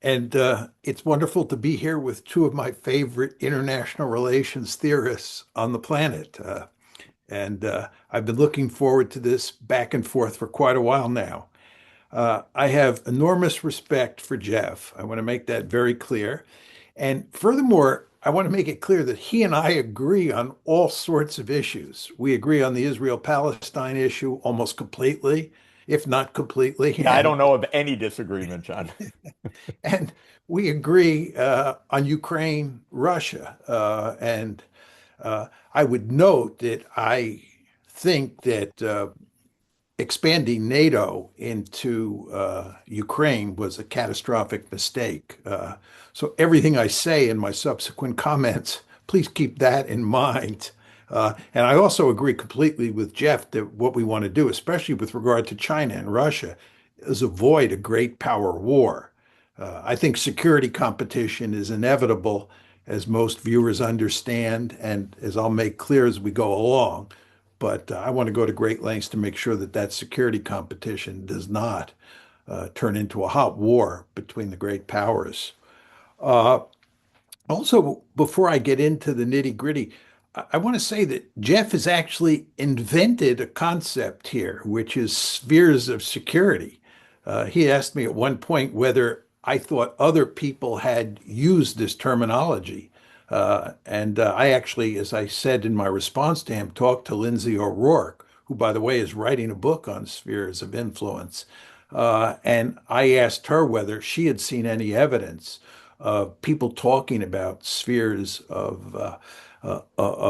And it's wonderful to be here with two of my favorite international relations theorists on the planet. And I've been looking forward to this back and forth for quite a while now. I have enormous respect for Jeff. I want to make that very clear. And furthermore, I want to make it clear that he and I agree on all sorts of issues. We agree on the Israel-Palestine issue almost completely, if not completely. Yeah, I don't know of any disagreement, John. And we agree on Ukraine, Russia. And I would note that I think that expanding NATO into Ukraine was a catastrophic mistake. So everything I say in my subsequent comments, please keep that in mind. And I also agree completely with Jeff that what we want to do, especially with regard to China and Russia, is avoid a great power war. I think security competition is inevitable, as most viewers understand, and as I'll make clear as we go along. But I want to go to great lengths to make sure that that security competition does not turn into a hot war between the great powers. Uh, Also, before I get into the nitty-gritty, I want to say that Jeff has actually invented a concept here, which is spheres of security. He asked me at one point whether I thought other people had used this terminology. And I actually, as I said in my response to him, talked to Lindsay O'Rourke, who, by the way, is writing a book on spheres of influence. And I asked her whether she had seen any evidence of people talking about spheres of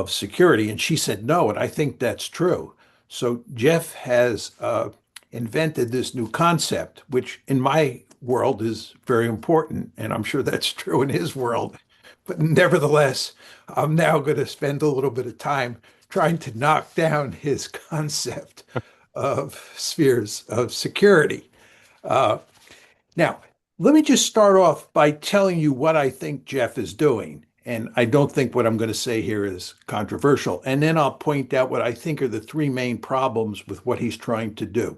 security, and she said no, and I think that's true. So Jeff has invented this new concept, which in my world is very important, and I'm sure that's true in his world. But nevertheless, I'm now going to spend a little bit of time trying to knock down his concept of spheres of security. Uh, Now, let me just start off by telling you what I think Jeff is doing. And I don't think what I'm going to say here is controversial. And then I'll point out what I think are the three main problems with what he's trying to do.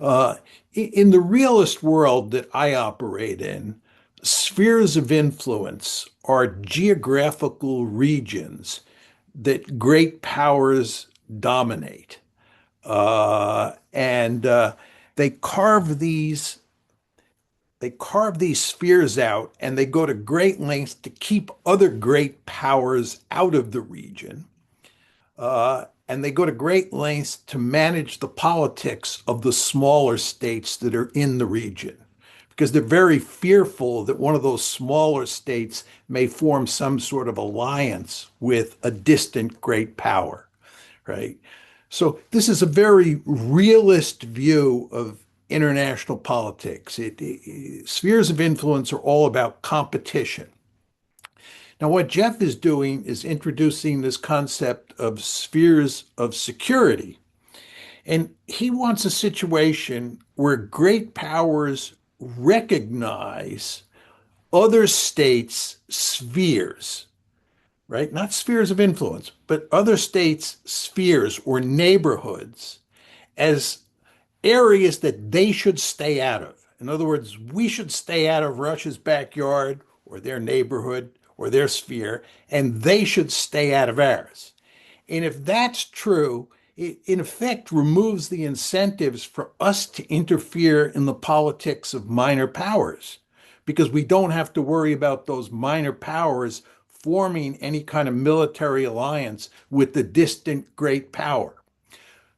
Uh, in the realist world that I operate in, spheres of influence are geographical regions that great powers dominate. And they carve these they carve these spheres out and they go to great lengths to keep other great powers out of the region. And they go to great lengths to manage the politics of the smaller states that are in the region because they're very fearful that one of those smaller states may form some sort of alliance with a distant great power, right? So this is a very realist view of international politics. Spheres of influence are all about competition. Now, what Jeff is doing is introducing this concept of spheres of security. And he wants a situation where great powers recognize other states' spheres, right? Not spheres of influence, but other states' spheres or neighborhoods as areas that they should stay out of. In other words, we should stay out of Russia's backyard or their neighborhood or their sphere, and they should stay out of ours. And if that's true, it in effect removes the incentives for us to interfere in the politics of minor powers because we don't have to worry about those minor powers forming any kind of military alliance with the distant great power.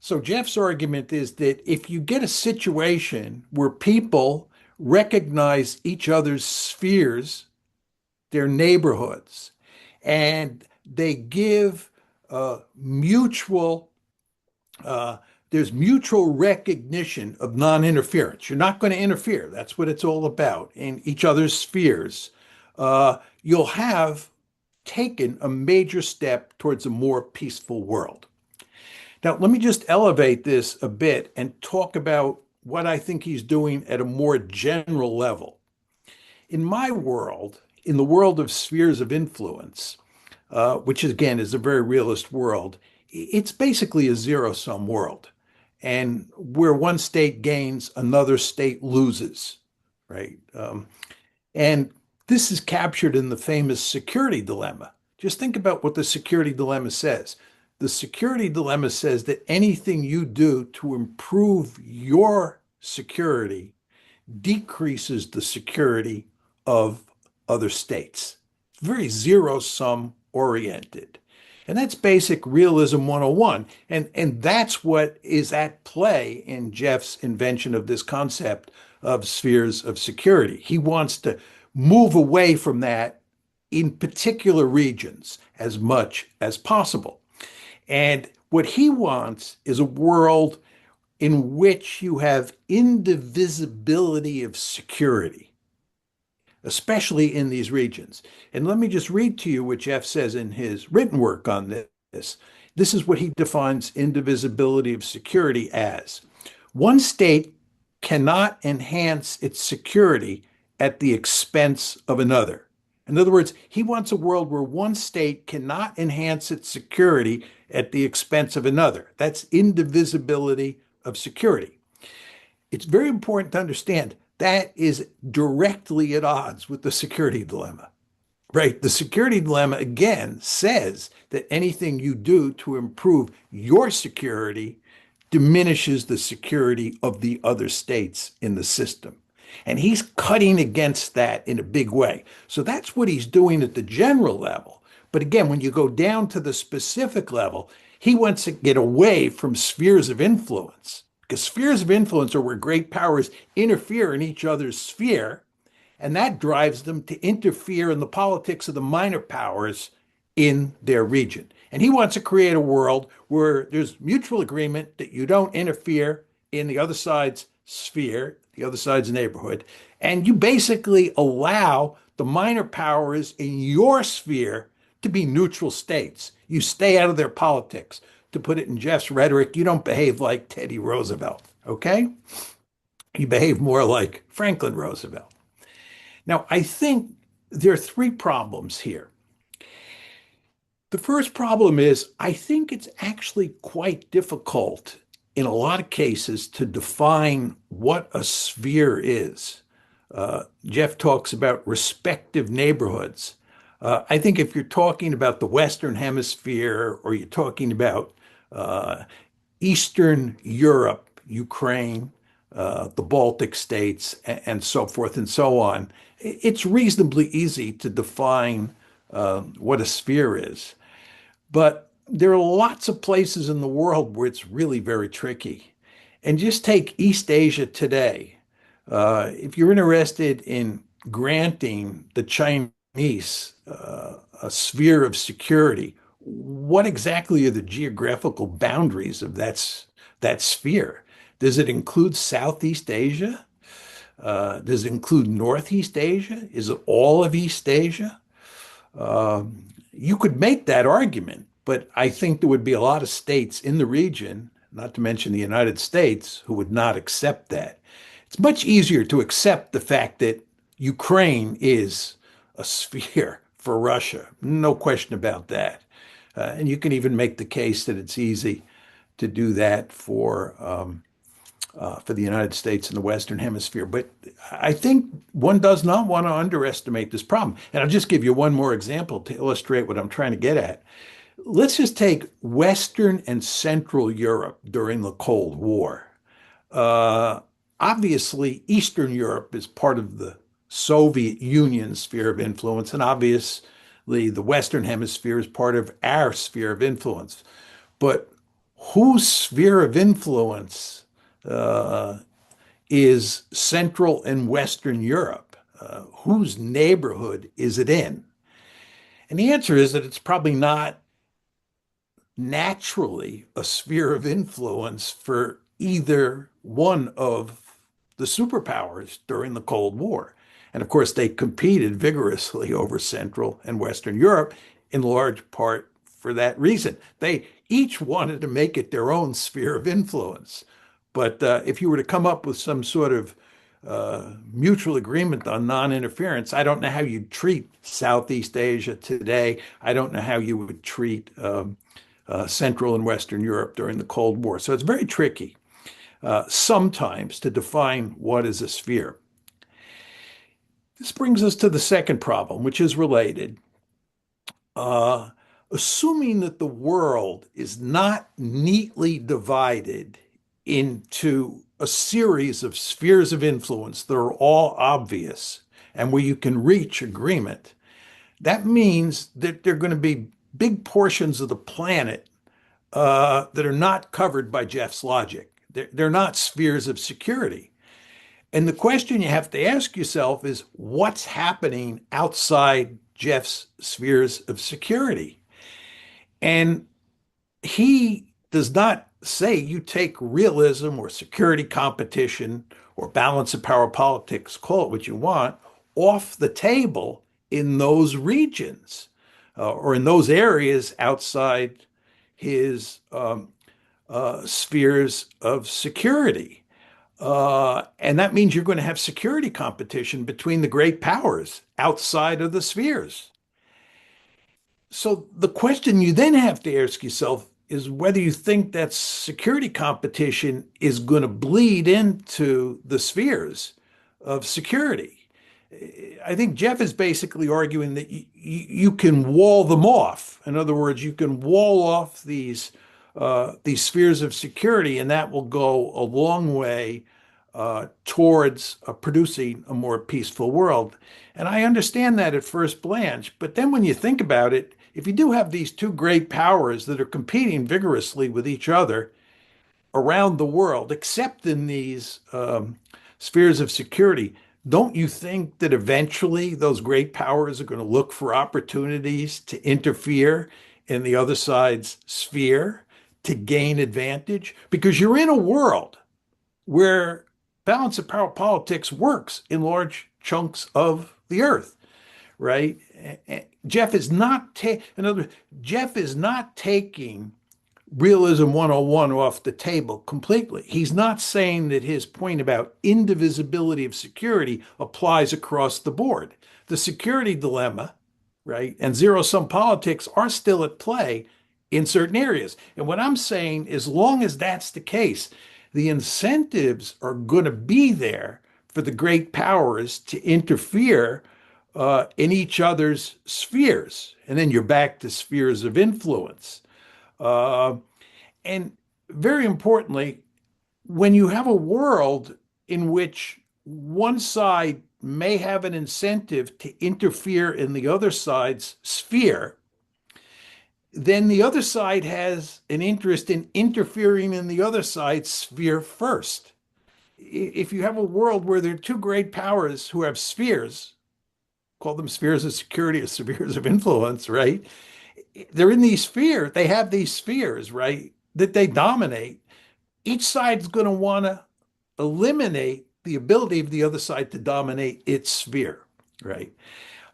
So Jeff's argument is that if you get a situation where people recognize each other's spheres, their neighborhoods, and they give mutual there's mutual recognition of non-interference. You're not going to interfere. That's what it's all about in each other's spheres. You'll have taken a major step towards a more peaceful world. Now, let me just elevate this a bit and talk about what I think he's doing at a more general level. In my world, in the world of spheres of influence, which again is a very realist world, it's basically a zero-sum world. And where one state gains, another state loses. right? And this is captured in the famous security dilemma. Just think about what the security dilemma says. The security dilemma says that anything you do to improve your security decreases the security of other states. It's very zero sum oriented. And that's basic realism 101. And that's what is at play in Jeff's invention of this concept of spheres of security. He wants to move away from that in particular regions as much as possible. And what he wants is a world in which you have indivisibility of security, especially in these regions. And let me just read to you what Jeff says in his written work on this. This is what he defines indivisibility of security as. One state cannot enhance its security at the expense of another. In other words, he wants a world where one state cannot enhance its security at the expense of another. That's indivisibility of security. It's very important to understand that is directly at odds with the security dilemma, right? The security dilemma, again, says that anything you do to improve your security diminishes the security of the other states in the system. And he's cutting against that in a big way. So that's what he's doing at the general level. But again, when you go down to the specific level, he wants to get away from spheres of influence because spheres of influence are where great powers interfere in each other's sphere, and that drives them to interfere in the politics of the minor powers in their region. And he wants to create a world where there's mutual agreement that you don't interfere in the other side's sphere, the other side's neighborhood, and you basically allow the minor powers in your sphere to be neutral states. You stay out of their politics. To put it in Jeff's rhetoric, you don't behave like Teddy Roosevelt, okay? You behave more like Franklin Roosevelt. Now, I think there are three problems here. The first problem is I think it's actually quite difficult in a lot of cases to define what a sphere is. Jeff talks about respective neighborhoods. I think if you're talking about the Western Hemisphere or you're talking about Eastern Europe, Ukraine, the Baltic states, and so forth and so on, it's reasonably easy to define what a sphere is. But there are lots of places in the world where it's really very tricky. And just take East Asia today. If you're interested in granting the Chinese a sphere of security, what exactly are the geographical boundaries of that sphere? Does it include Southeast Asia? Does it include Northeast Asia? Is it all of East Asia? You could make that argument, but I think there would be a lot of states in the region, not to mention the United States, who would not accept that. It's much easier to accept the fact that Ukraine is a sphere for Russia. No question about that. And you can even make the case that it's easy to do that for the United States and the Western Hemisphere. But I think one does not want to underestimate this problem. And I'll just give you one more example to illustrate what I'm trying to get at. Let's just take Western and Central Europe during the Cold War. Uh, Obviously, Eastern Europe is part of the Soviet Union sphere of influence, and obviously, the Western Hemisphere is part of our sphere of influence. But whose sphere of influence uh, is Central and Western Europe? Whose neighborhood is it in? And the answer is that it's probably not naturally a sphere of influence for either one of the superpowers during the Cold War. And of course, they competed vigorously over Central and Western Europe in large part for that reason. They each wanted to make it their own sphere of influence. But if you were to come up with some sort of mutual agreement on non-interference, I don't know how you'd treat Southeast Asia today. I don't know how you would treat Central and Western Europe during the Cold War. So it's very tricky sometimes to define what is a sphere. This brings us to the second problem, which is related. Uh, Assuming that the world is not neatly divided into a series of spheres of influence that are all obvious and where you can reach agreement, that means that there are going to be big portions of the planet that are not covered by Jeff's logic. They're not spheres of security. And the question you have to ask yourself is what's happening outside Jeff's spheres of security? And he does not say you take realism or security competition or balance of power politics, call it what you want, off the table in those regions or in those areas outside his spheres of security. And that means you're going to have security competition between the great powers outside of the spheres. So the question you then have to ask yourself is whether you think that security competition is going to bleed into the spheres of security. I think Jeff is basically arguing that you can wall them off. In other words, you can wall off these spheres of security, and that will go a long way towards producing a more peaceful world. And I understand that at first glance, but then when you think about it, if you do have these two great powers that are competing vigorously with each other around the world, except in these spheres of security, don't you think that eventually those great powers are going to look for opportunities to interfere in the other side's sphere to gain advantage? Because you're in a world where balance of power politics works in large chunks of the earth, right? Jeff is not in other words, Jeff is not taking Realism 101 off the table completely. He's not saying that his point about indivisibility of security applies across the board. The security dilemma, right, and zero-sum politics are still at play in certain areas. And what I'm saying, as long as that's the case, the incentives are going to be there for the great powers to interfere in each other's spheres. And then you're back to spheres of influence. Uh, and very importantly, when you have a world in which one side may have an incentive to interfere in the other side's sphere, then the other side has an interest in interfering in the other side's sphere first. If you have a world where there are two great powers who have spheres, call them spheres of security or spheres of influence, right? They're in these spheres, they have these spheres, right, that they dominate. Each side's going to want to eliminate the ability of the other side to dominate its sphere, right?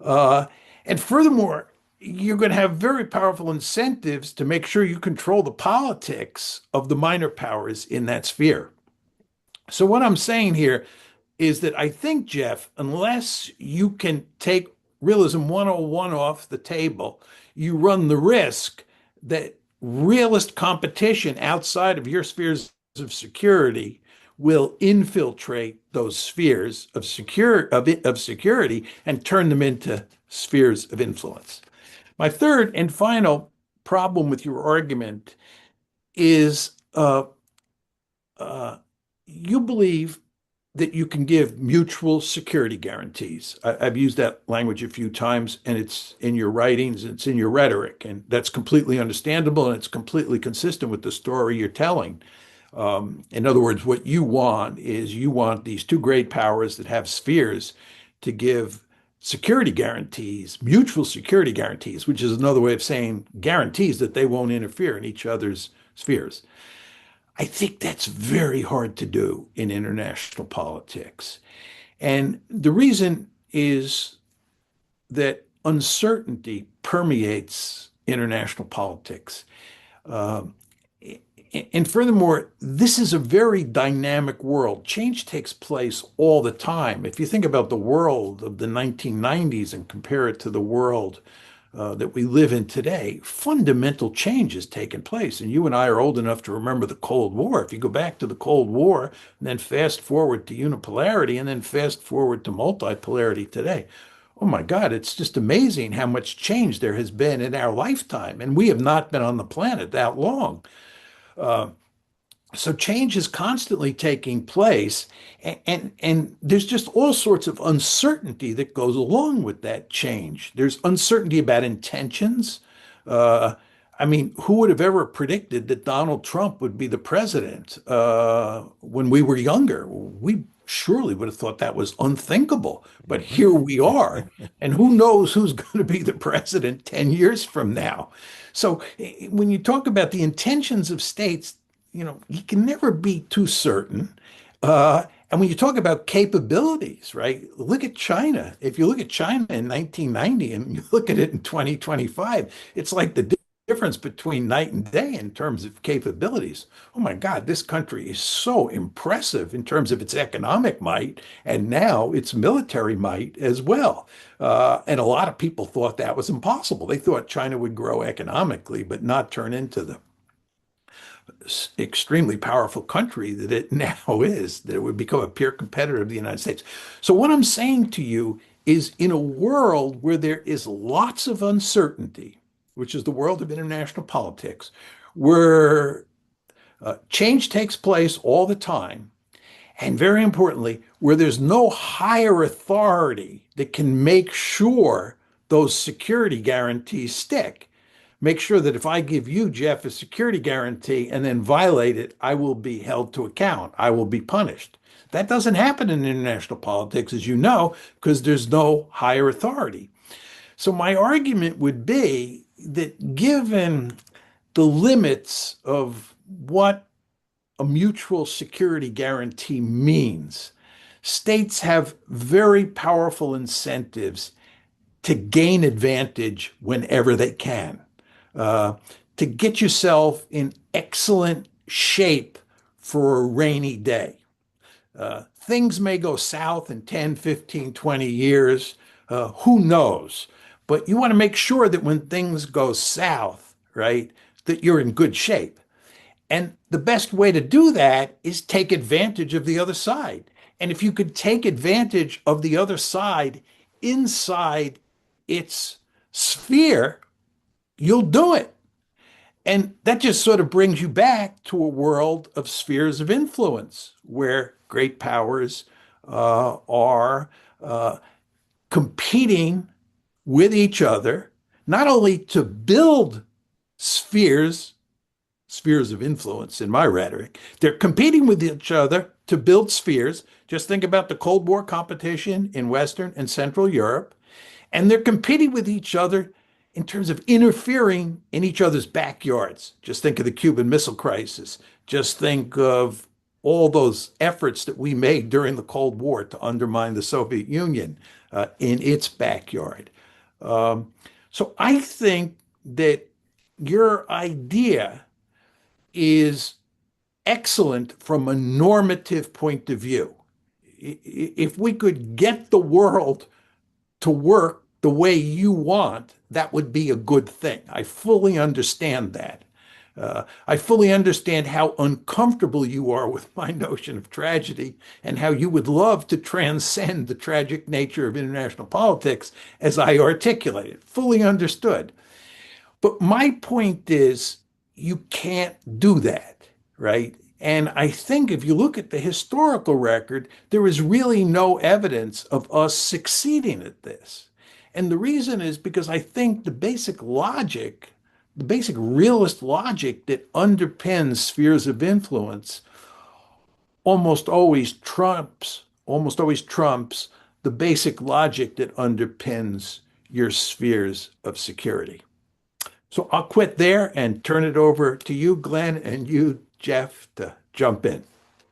Uh, and furthermore, you're going to have very powerful incentives to make sure you control the politics of the minor powers in that sphere. So, what I'm saying here is that I think, Jeff, unless you can take Realism 101 off the table, you run the risk that realist competition outside of your spheres of security will infiltrate those spheres of security and turn them into spheres of influence. My third and final problem with your argument is uh, you believe that you can give mutual security guarantees. I've used that language a few times, and it's in your writings, it's in your rhetoric, and that's completely understandable and it's completely consistent with the story you're telling. In other words, what you want is you want these two great powers that have spheres to give security guarantees, mutual security guarantees, which is another way of saying guarantees that they won't interfere in each other's spheres. I think that's very hard to do in international politics. And the reason is that uncertainty permeates international politics. Um, and furthermore, this is a very dynamic world. Change takes place all the time. If you think about the world of the 1990s and compare it to the world that we live in today, fundamental change has taken place. And you and I are old enough to remember the Cold War. If you go back to the Cold War and then fast forward to unipolarity and then fast forward to multipolarity today, oh my God, it's just amazing how much change there has been in our lifetime. And we have not been on the planet that long. So change is constantly taking place, and there's just all sorts of uncertainty that goes along with that change. There's uncertainty about intentions. Uh, I mean, who would have ever predicted that Donald Trump would be the president when we were younger? We surely would have thought that was unthinkable. But here we are, and who knows who's going to be the president 10 years from now? So when you talk about the intentions of states, you can never be too certain. And when you talk about capabilities, right? Look at China. If you look at China in 1990 and you look at it in 2025, it's like the difference between night and day in terms of capabilities. Oh my God, this country is so impressive in terms of its economic might and now its military might as well. And a lot of people thought that was impossible. They thought China would grow economically, but not turn into the extremely powerful country that it now is, that it would become a peer competitor of the United States. So, what I'm saying to you is in a world where there is lots of uncertainty, which is the world of international politics, where change takes place all the time, and very importantly, where there's no higher authority that can make sure those security guarantees stick. Make sure that if I give you, Jeff, a security guarantee and then violate it, I will be held to account. I will be punished. That doesn't happen in international politics, as you know, because there's no higher authority. So my argument would be that given the limits of what a mutual security guarantee means, states have very powerful incentives to gain advantage whenever they can, uh, to get yourself in excellent shape for a rainy day. Things may go south in 10, 15, 20 years. Who knows? But you want to make sure that when things go south, right, that you're in good shape. And the best way to do that is take advantage of the other side. And if you could take advantage of the other side inside its sphere, you'll do it. And that just sort of brings you back to a world of spheres of influence where great powers are competing with each other, not only to build spheres spheres of influence in my rhetoric. They're competing with each other to build spheres. Just think about the Cold War competition in Western and Central Europe. And they're competing with each other in terms of interfering in each other's backyards. Just think of the Cuban Missile Crisis. Just think of all those efforts that we made during the Cold War to undermine the Soviet Union in its backyard. Um, so I think that your idea is excellent from a normative point of view. If we could get the world to work the way you want, that would be a good thing. I fully understand that. I fully understand how uncomfortable you are with my notion of tragedy and how you would love to transcend the tragic nature of international politics as I articulate it. Fully understood. But my point is, you can't do that, right? And I think if you look at the historical record, there is really no evidence of us succeeding at this. And the reason is because I think the basic logic, the basic realist logic that underpins spheres of influence almost always trumps the basic logic that underpins your spheres of security. So I'll quit there and turn it over to you, Glenn, and you, Jeff, to jump in.